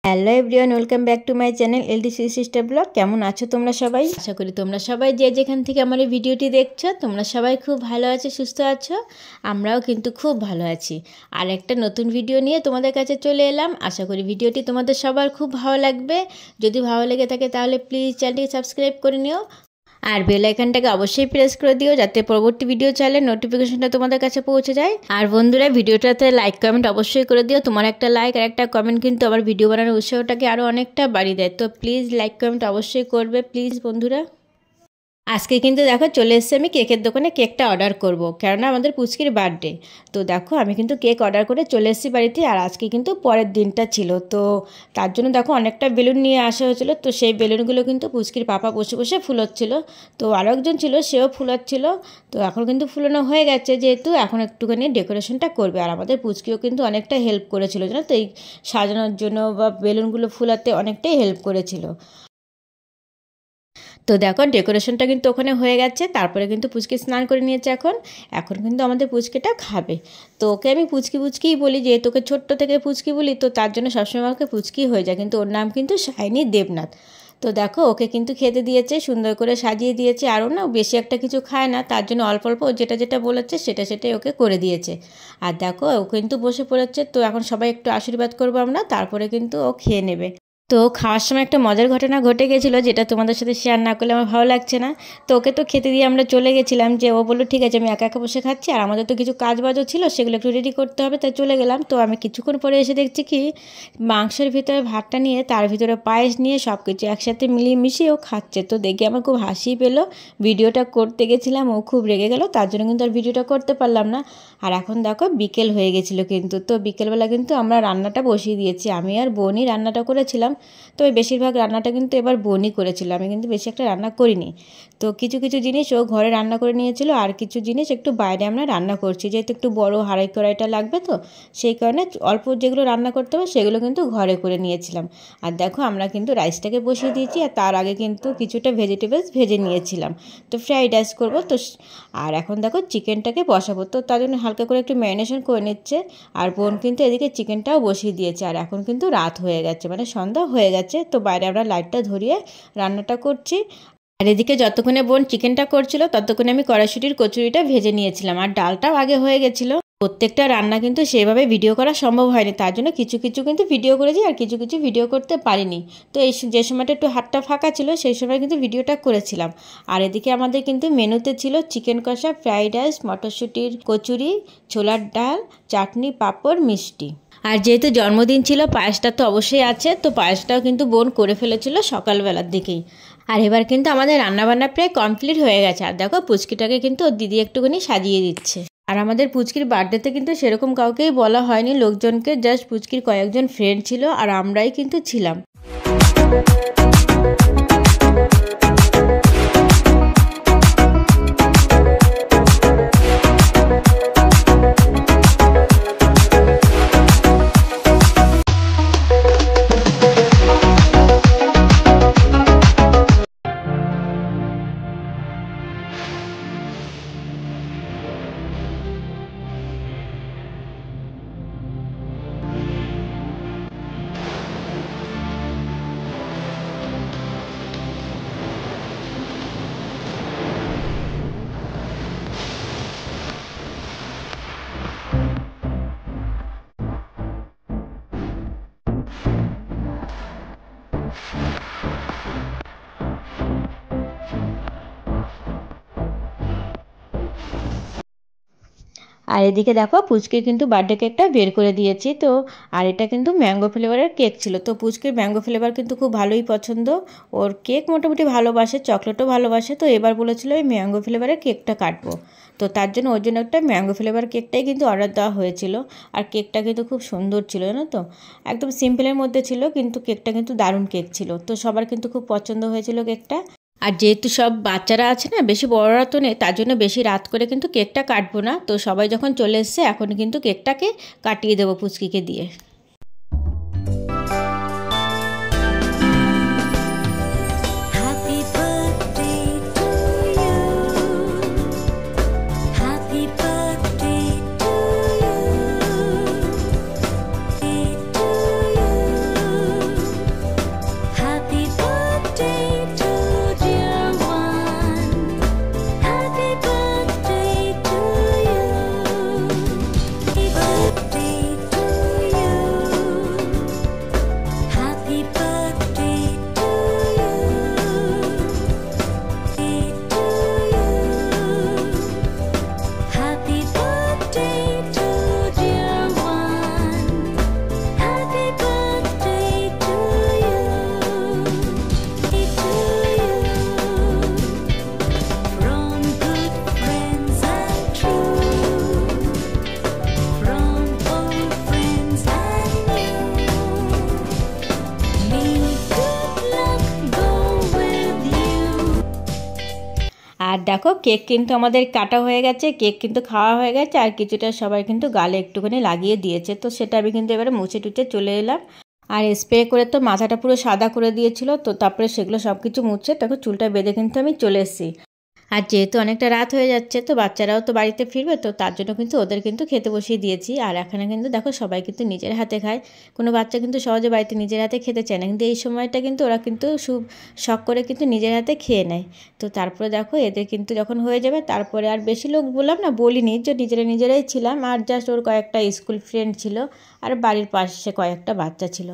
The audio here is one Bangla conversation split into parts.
Hello everyone, welcome back to my channel LDC sister blog. কেমন আছো তোমরা সবাই? আশা করি তোমরা সবাই যে যেখান থেকে আমার এই ভিডিওটি দেখছো তোমরা সবাই খুব ভালো আছো, সুস্থ আছো। আমরাও কিন্তু খুব ভালো আছি। আর একটা নতুন ভিডিও নিয়ে তোমাদের কাছে চলে এলাম। আশা করি ভিডিওটি তোমাদের সবার খুব ভালো লাগবে। যদি ভালো লেগে থাকে তাহলে প্লিজ চ্যানেলটি সাবস্ক্রাইব করে নিও আর বেল আইকনটাকে অবশ্যই প্রেস করে দিও, যাতে পরবর্তী ভিডিও চাইলে নোটিফিকেশনটা তোমাদের কাছে পৌঁছে যায়। আর বন্ধুরা, ভিডিওটাতে লাইক কমেন্ট অবশ্যই করে দিও। তোমার একটা লাইক আর একটা কমেন্ট কিন্তু আবার ভিডিও বানানোর উৎসাহটাকে আরও অনেকটা বাড়িয়ে দেয়। তো প্লিজ লাইক কমেন্ট অবশ্যই করবে প্লিজ বন্ধুরা। আজকে কিন্তু দেখো চলে এসেছি আমি কেকের দোকানে কেকটা অর্ডার করব, কেননা আমাদের পুচকির বার্থডে। তো দেখো আমি কিন্তু কেক অর্ডার করে চলে এসেছি বাড়িতে। আর আজকে কিন্তু পরের দিনটা ছিল, তো তার জন্য দেখো অনেকটা বেলুন নিয়ে আসা হয়েছিল। তো সেই বেলুনগুলো কিন্তু পুচকির পাপা বসে বসে ফুলোচ্ছিল। তো আরও একজন ছিল, সেও ফুলাচ্ছিল। তো এখন কিন্তু ফুলানো হয়ে গেছে, যেহেতু এখন একটুখানি ডেকোরেশনটা করবে। আর আমাদের পুচকিও কিন্তু অনেকটা হেল্প করেছিল, জানো তো, এই সাজানোর জন্য বা বেলুনগুলো ফুলাতে অনেকটাই হেল্প করেছিল। তো দেখো ডেকোরেশনটা কিন্তু ওখানে হয়ে গেছে। তারপরে কিন্তু পুচকি স্নান করে নিয়েছে। এখন এখন কিন্তু আমাদের পুচকিটা খাবে। তো ওকে আমি পুচকি পুচকিই বলি, যেহেতু ওকে ছোট্ট থেকে পুচকি বলি, তো তার জন্য সবসময় আমাকে পুচকি হয়ে যায়। কিন্তু ওর নাম কিন্তু শাইনি দেবনাথ। তো দেখো ওকে কিন্তু খেতে দিয়েছে, সুন্দর করে সাজিয়ে দিয়েছে। আরও না বেশি একটা কিছু খায় না, তার জন্য অল্প অল্প যেটা যেটা বলেছে সেটাই ওকে করে দিয়েছে। আর দেখো ও কিন্তু বসে পড়েছে। তো এখন সবাই একটু আশীর্বাদ করবো আমরা, তারপরে কিন্তু ও খেয়ে নেবে। তো খাওয়ার সময় একটা মজার ঘটনা ঘটে গেছিলো, যেটা তোমাদের সাথে শেয়ার না করলে আমার ভালো লাগছে না। তো ওকে তো খেতে দিয়ে আমরা চলে গেছিলাম, যে ও বললো ঠিক আছে আমি একা একা বসে খাচ্ছি, আর আমাদের তো কিছু কাজ বাজও ছিল, সেগুলো একটু রেডি করতে হবে, তাই চলে গেলাম। তো আমি কিছুক্ষণ পরে এসে দেখছি কি মাংসের ভিতরে ভাতটা নিয়ে তার ভিতরে পায়েস নিয়ে সব কিছু একসাথে মিলিয়ে মিশিয়ে ও খাচ্ছে। তো দেখে আমার খুব হাসি পেলো। ভিডিওটা করতে গেছিলাম, ও খুব রেগে গেল, তার জন্য কিন্তু আর ভিডিওটা করতে পারলাম না। আর এখন দেখো বিকেল হয়ে গেছিলো কিন্তু। তো বিকেলবেলা কিন্তু আমরা রান্নাটা বসিয়ে দিয়েছি। আমি আর বোনই রান্নাটা করেছিলাম। তো বেশিরভাগ রান্নাটা কিন্তু এবার বোনই করেছিল, আমি কিন্তু বেশি একটা রান্না করিনি। তো কিছু কিছু জিনিস ও ঘরে রান্না করে নিয়েছিল, আর কিছু জিনিস একটু বাইরে আমরা রান্না করছি, যেহেতু একটু বড় হাঁড়ি কড়াইটা লাগবে। তো সেই কারণে অল্প যেগুলো রান্না করতে হবে সেগুলো কিন্তু ঘরে করে নিয়েছিলাম। আর দেখো আমরা কিন্তু রাইসটাকে বসিয়ে দিয়েছি, আর তার আগে কিন্তু কিছুটা ভেজিটেবলস ভেজে নিয়েছিলাম। তো ফ্রাইড রাইস করবো তো। আর এখন দেখো চিকেনটাকে বসাবো, তো তার জন্য হালকা করে একটু ম্যারিনেশন করে নিচ্ছে। আর বোন কিন্তু এদিকে চিকেনটাও বসিয়ে দিয়েছে। আর এখন কিন্তু রাত হয়ে গেছে, মানে সন্ধ্যা হয়ে গেছে। তো বাইরে আমরা লাইটটা ধরিয়ে রান্নাটা করছি। আর এদিকে যতক্ষণে বোন চিকেনটা করছিল ততক্ষণে আমি কড়াইশুঁটির কচুরিটা ভেজে নিয়েছিলাম, আর ডালটাও আগে হয়ে গেছিলো। প্রত্যেকটা রান্না কিন্তু সেভাবে ভিডিও করা সম্ভব হয়নি, তার জন্য কিছু কিছু কিন্তু ভিডিও করেছি আর কিছু কিছু ভিডিও করতে পারিনি। তো এই যে সময়টা একটু হাতটা ফাঁকা ছিল সেই সময় কিন্তু ভিডিওটা করেছিলাম। আর এদিকে আমাদের কিন্তু মেনুতে ছিল চিকেন কষা, ফ্রাইড রাইস, মটরশুঁটির কচুরি, ছোলার ডাল, চাটনি, পাঁপড়, মিষ্টি। আর যেহেতু জন্মদিন ছিল, পায়েসটা তো অবশ্যই আছে। তো পায়েসটাও কিন্তু বোন করে ফেলেছিল সকালবেলার দিকেই। আর এবার কিন্তু আমাদের রান্নাবান্না প্রায় কমপ্লিট হয়ে গেছে। আর দেখো পুচকিটাকে কিন্তু ওর দিদি একটুখানি সাজিয়ে দিচ্ছে। আর আমাদের পুচকির বার্থডেতে কিন্তু সেরকম কাউকেই বলা হয়নি লোকজনকে, জাস্ট পুচকির কয়েকজন ফ্রেন্ড ছিল আর আমরাই কিন্তু ছিলাম। আর এদিকে দেখো পুচকির কিন্তু বার্থডে কেকটা বের করে দিয়েছি। তো আর এটা কিন্তু ম্যাঙ্গো ফ্লেভারের কেক ছিল। তো পুচকির ম্যাঙ্গো ফ্লেভার কিন্তু খুব ভালোই পছন্দ, ওর কেক মোটামুটি ভালোবাসে, চকলেটও ভালোবাসে। তো এবার বলেছিল এই ম্যাঙ্গো ফ্লেভারের কেকটা কাটবো। তো তার জন্য ওর জন্য একটা ম্যাঙ্গো ফ্লেভার কেকটাই কিন্তু অর্ডার দেওয়া হয়েছিল। আর কেকটা কিন্তু খুব সুন্দর ছিল, জানো তো, একদম সিম্পলের মধ্যে ছিল, কিন্তু কেকটা কিন্তু দারুণ কেক ছিল। তো সবার কিন্তু খুব পছন্দ হয়েছিল কেকটা। আর যেহেতু সব বাচ্চারা আছে না, বেশি বড়রা তো নেই, তার জন্য বেশি রাত করে কিন্তু কেকটা কাটবো না। তো সবাই যখন চলে এসছে এখন কিন্তু কেকটাকে কাটিয়ে দেবো পুচকিকে দিয়ে। আর দেখো কেক কিন্তু আমাদের কাটা হয়ে গেছে, কেক কিন্তু খাওয়া হয়ে গেছে, আর কিছুটা সবাই কিন্তু গালে একটুখানি লাগিয়ে দিয়েছে। তো সেটা আমি কিন্তু এবারে মুছে টুছে চলে এলাম। আর স্প্রে করে তো মাথাটা পুরো সাদা করে দিয়েছিল, তো তারপরে সেগুলো সব কিছু মুছে দেখো চুলটা বেঁধে কিন্তু আমি চলে এসেছি। আর যেহেতু অনেকটা রাত হয়ে যাচ্ছে, তো বাচ্চারাও তো বাড়িতে ফিরবে, তো তার জন্য কিন্তু ওদের কিন্তু খেতে বসিয়ে দিয়েছি। আর এখানে কিন্তু দেখো সবাই কিন্তু নিজের হাতে খায়, কোনো বাচ্চা কিন্তু সহজে বাড়িতে নিজের হাতে খেতে চায় না, কিন্তু এই সময়টা কিন্তু ওরা কিন্তু শখ করে কিন্তু নিজের হাতে খেয়ে নেয়। তো তারপরে দেখো এদের কিন্তু যখন হয়ে যাবে, তারপরে আর বেশি লোক বললাম না, বলিনি, যে নিজেরাই ছিলাম, আর জাস্ট ওর কয়েকটা স্কুল ফ্রেন্ড ছিল আর বাড়ির পাশে কয়েকটা বাচ্চা ছিল।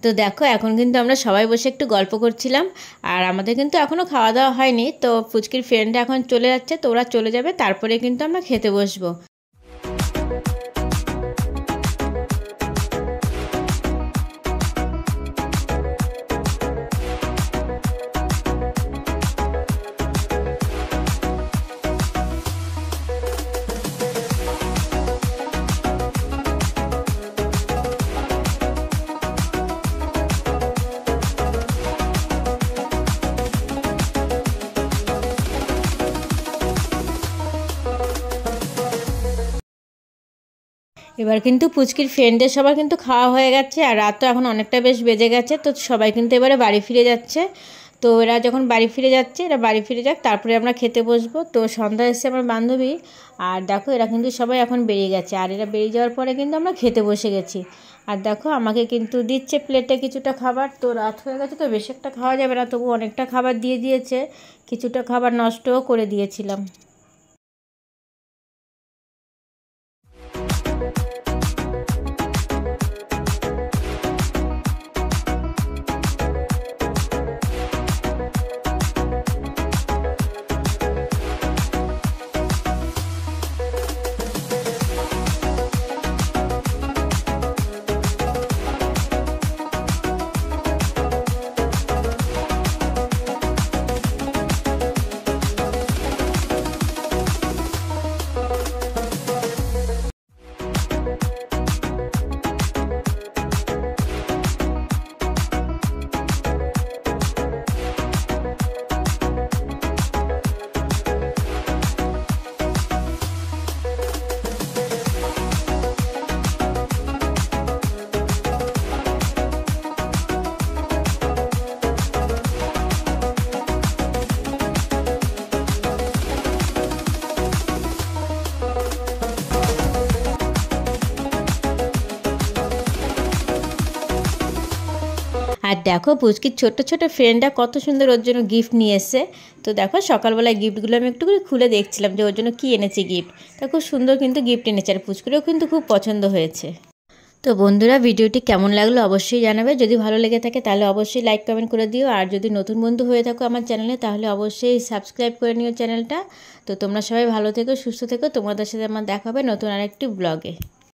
তো দেখো এখন কিন্তু আমরা সবাই বসে একটু গল্প করছিলাম, আর আমাদের কিন্তু এখনও খাওয়া দাওয়া হয়নি। তো পুচকির ফ্রেন্ডরা এখন চলে যাচ্ছে, তো ওরা চলে যাবে, তারপরে কিন্তু আমরা খেতে বসবো। এবার কিন্তু পুচকির ফ্রেন্ডদের সবার কিন্তু খাওয়া হয়ে গেছে, আর রাত তো এখন অনেকটা বেশ বেজে গেছে, তো সবাই কিন্তু এবারে বাড়ি ফিরে যাচ্ছে। তো এরা যখন বাড়ি ফিরে যাচ্ছে, এরা বাড়ি ফিরে যাক, তারপরে আমরা খেতে বসবো। তো সন্ধ্যা এসছে আমার বান্ধবী, আর দেখো এরা কিন্তু সবাই এখন বেরিয়ে গেছে, আর এরা বেরিয়ে যাওয়ার পরে কিন্তু আমরা খেতে বসে গেছি। আর দেখো আমাকে কিন্তু দিচ্ছে প্লেটে কিছুটা খাবার। তো রাত হয়ে গেছে, তো বেশি একটা খাওয়া যাবে না, তবু অনেকটা খাবার দিয়ে দিয়েছে, কিছুটা খাবার নষ্টও করে দিয়েছিলাম। আর দেখো পুচকির ছোট ছোট ফ্রেন্ডরা কত সুন্দর ওর জন্য গিফট নিয়ে এসছে। তো দেখো সকালবেলায় গিফটগুলো আমি একটু করে খুলে দেখছিলাম যে ওর জন্য কী এনেছি গিফট। তা খুব সুন্দর কিন্তু গিফট এনেছে, আর পুচকিরও কিন্তু খুব পছন্দ হয়েছে। তো বন্ধুরা ভিডিওটি কেমন লাগলো অবশ্যই জানাবে, যদি ভালো লেগে থাকে তাহলে অবশ্যই লাইক কমেন্ট করে দিও, আর যদি নতুন বন্ধু হয়ে থাকো আমার চ্যানেলে তাহলে অবশ্যই সাবস্ক্রাইব করে নিও চ্যানেলটা। তো তোমরা সবাই ভালো থেকো, সুস্থ থেকো, তোমাদের সাথে আমার দেখা হবে নতুন আরেকটি ব্লগে।